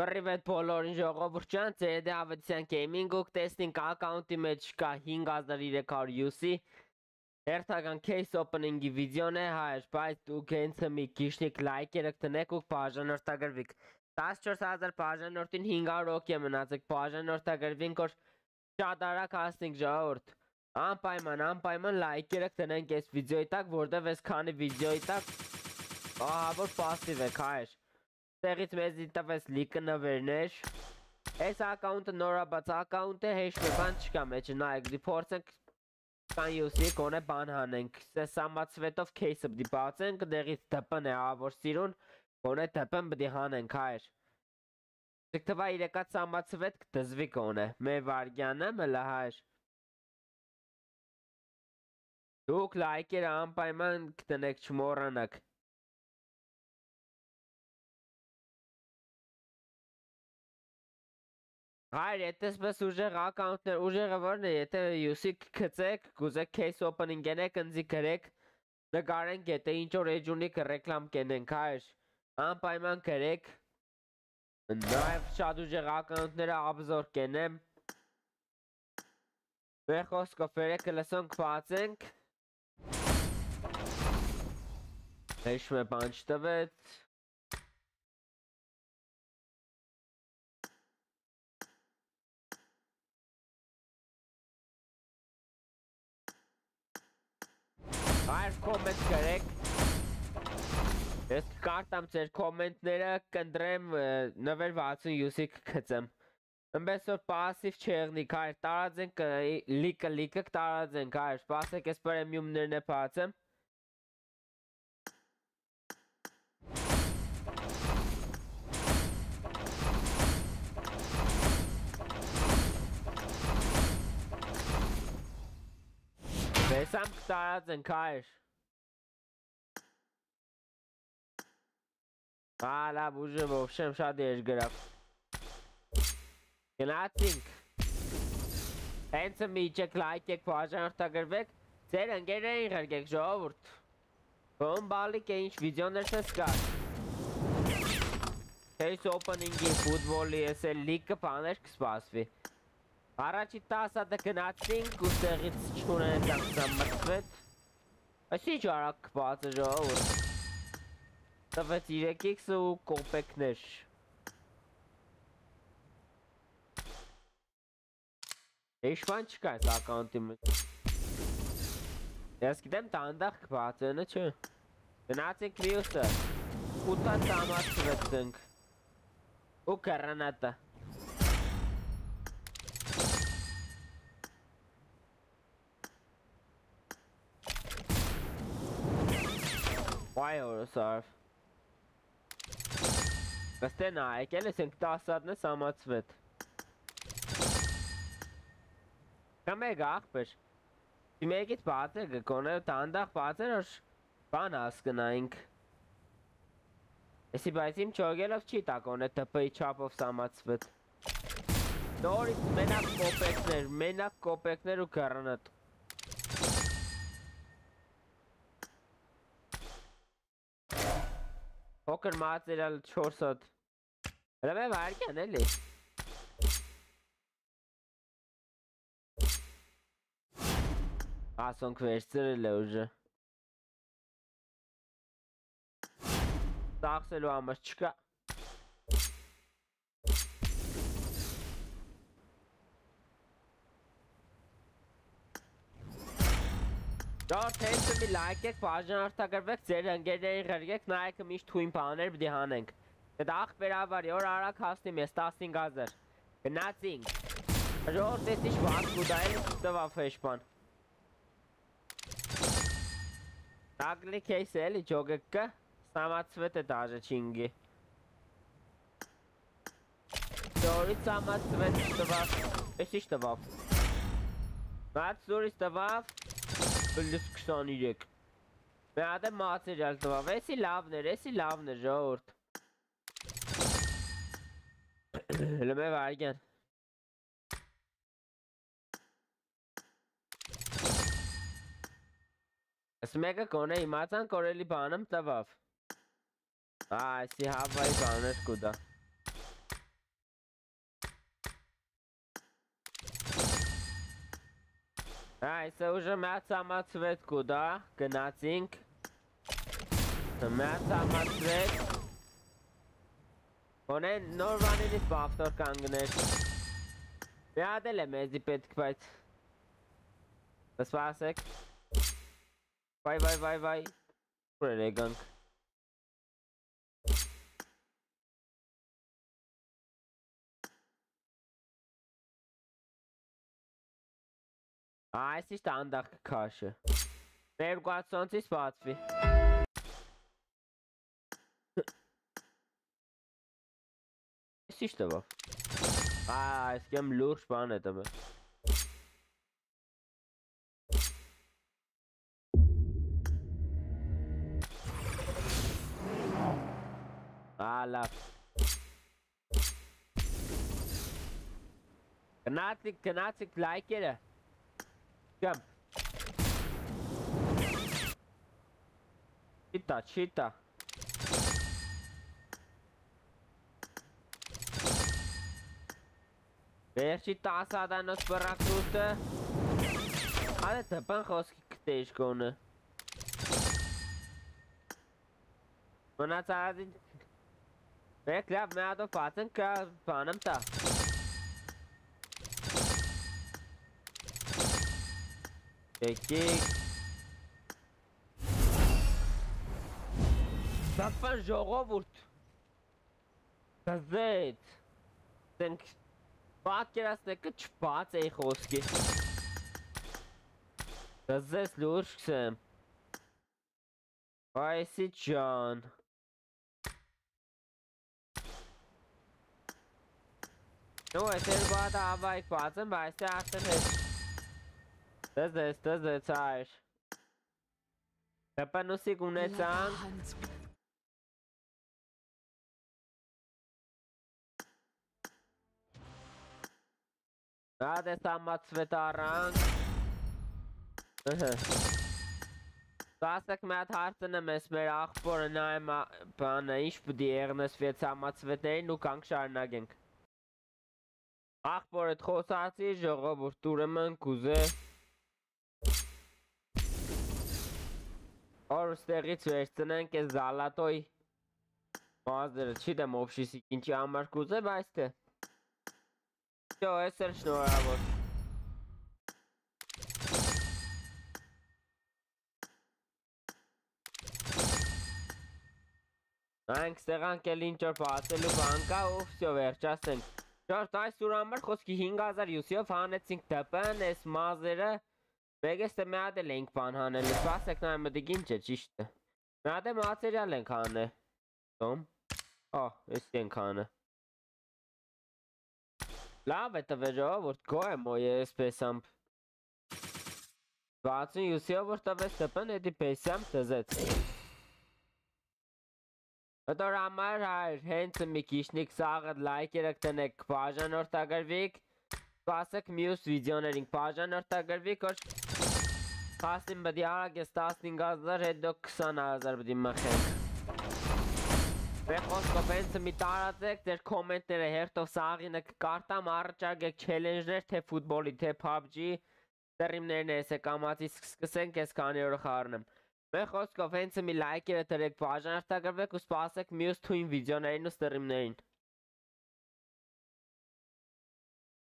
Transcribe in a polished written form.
Privet բոլորին ժողովուրդ ջան, ձեր դե Ավետիսյան Gaming ու տեսնենք ակաունտի մեջ կա 5300 UC հերթական case opening-ի վիդեոն է հայր, բայց դուք հենց մի քիչնիկ լայքերը կտնեք ու բաժանորդագրվիք 14000 բաժանորդին 500 օքի է մնացեք բաժանորդագրվինք որ շատ արագ հասնենք ժողովուրդ անպայման լայքերը կտնենք այս վիդեոյի տակ որտև այս քանի վիդեոյի տակ որ պասիվ եք հայր Տեղից մեզի տվես լիքը նվերներ Այս ակաունտը նորաբաց ակաունտ է հեշտ է բան չկա մեջը նայեք դիփորձենք կան յուսի կոնե բան հանենք սամացվետով քեյսը բդի բացենք դեղից դպն է ավոր սիրուն կոնե դպն բդի հանենք հայր Դեք թվա իրեկատ սամացվետ կդզվի կոնե մեր վարգյանը մլա հայր Դուք լայքերը անպայման կտնեք չմոռանաք Հայր, եթե սպես ուժեղ ակաունտներ, ուժեղը որն է, եթե յուսիկ կծեք, գուզեք case opening ենեք, ընձի գրեք, նգարենք, եթե ինչ-որ էջունիքը ռեկլամ կենենք, հայր, անպայման գրեք, նաև շատ ուժեղ ակաունտները աբզոր կենեմ, մեր խոսքով երեքը լսոնք բացենք, հեշմ է բան չտվեց, Հայր կոմենտ գրեք Ես կկարտամ ծեր կոմենտները կնդրեմ նվեր 60 յուսիկ կծեմ Ըմբես որ պասիվ չեղնիք հայր տարածենք լիքը տարածենք հայր սպասեք ես պրեմիումներն է բացեմ Բեսամ կտարածենք հայր լավ ուժը ովշեմ շատ երժ գրավ Գնացինք Հենցը միջեք լայք եք բաժանորդագրվեք ձեր ընկերներին խրգեք ժողովուրդ Բոմ բալիկ է ինչ վիդեոներ սես կար Case opening-ի ֆուտբոլի ես էլ լիքը բաներ կսպասվի Առաջի 10 հատը գնացինք ու տեղից չունենք ամսամրտվեց Այս ինչ արակ կպացը ժողովուրդ Տվեց 3x ու կոպեկներ Էշվան չկա այս ակաունտի մեջ Ես գիտեմ տանդախ կպացենը չէ Գնացինք մյուսը 8 հատ ամացվեցնք ու կռնատը Վայ օրսարվ Վստե նայեք էլ ես ենք 10 հատն է սամացվետ Կամեգ աղբեր Մեկից բացեր գկոներ տանդախ բացեր որ բան հասկնայինք Եսի բայց իմ չոգելով չի տակոն է տպի չապով սամացվետ Նորից մենակ կոպեկներ ու կռնատ Հոքր մացերալ 4 հատ Հրավե վարկյան էլի Ասոնք վերցրել է ուժը Սաղսելու ամս չկա Դորդ հենցը մի լայք եք բաժանորդագրվեք ձեր ընկերներին խրգեք նայքը միշտ թույն բաներ բդի հանենք Դետ աղբերավարի որ արակ հասնիմ ես 15000 Գնացինք Ժորդ ես ինչ բան կուդայել տվա ֆեշպան Ագլի կեյս էլի ջոգեք կը Սամացվետ է դաժը չինգի Դորից սամացվետ տվավ Ես ինչ տվավ Մած դորից տվավ Բլիս 23 Մի հատ է մացերյալ տվավ Էսի լավներ ժողորդ Լմե վարգյան Ես մեկը կոնե իմացան կորելի բանım տվավ Այսի հավայի բաներ կուդա Այսը ուժը մեծամացվեց կուդա, գնացինք մեծամացվեց Հոնեն նոր բանինից բավտոր կանգներ Միադել է մեզի պետք բայց Սպասեք Վայ Ուր եկանք Այս իշտ անդաղ կքաշը Ներգացոնցից բացվի Այս իշտ է բավ Այս կեմ լուրջ բան է տմը Լավ Գնացիք լայքերը Jump. Cheetah. Վերջի 10 հատանոց բռակրուտը Հալը տպան խոսքի կտեիշ կոնը Մնացարազին Մեկ լավ մեհատով պացն կա բանım տա Եկիկ Տապան ժողովուրդ Կզեց Սենք Պատկերացնեկը չպած էի խոսքի Կզեց լուրջ կսեմ Այսի ճան Նո այս էր բադը ավայք պացն բայց է աշտեն հետ Տզեց այր Տպանուսիկ ունեցանք Ադես ամացվետ առանք Սասեք մետ հարցն եմ ես մեր աղբորը նայմ բանը ինչ պդի եղնես վեց ամացվետներին ու կանք շարնագենք Աղբորըտ խոսացի ժողովուրդ ուրեմն կուզե Որ ուստեղից վերցնենք ես զալատոյ Մազդերը չի դեմ ովշիսիկ ինչի համար կուզե բայց թե Yo, es el շնորհավոր Այնք ստեղանք էլ ինչ-որ պացելու բան կա ու վսյո վերջասենք Շորտ այս ուր համար խոսքի 5700-ով հանեցինք տպն, ես մազերը Մեկ ես թե մեհատել էինք բան հանելու, սպասեք նայ մտիկ ինչ է ճիշտ է Մեհատե մացերյալ ենք հանը Տոմ, ես ենք հանը Լավ է տվե ժողովուրդ, գո եմ օ ես պեսամբ 67-ով որ տվես տպն, էդի պեսամբ տզեց Հտոր համար հայր, հենց մի կիշնիկ սաղըտ լայքերըք տնեք բաժան որդագրվիք Սպասեք մյուս վիդեոներինք բաժան որդագրվիք, որ Հասին բդի արագ ես 15,000, հետո 20,000 բդի մխենք Մեր խոսքով հենցը մի տարածեք, ձեր կոմենտները հերթով սաղինը կկարտամ, առճարգեք չելենջներ, թե ֆուտբոլի, թե PUBG Ստրիմներն ես է կամացի սկսենք ես կանի օրը խարնեմ Մեր խոսքով հենցը մի լայքերը տրեք բաժան արտագրվեք ու սպասեք մյուս թույն վիդեոներին ու ստրիմներին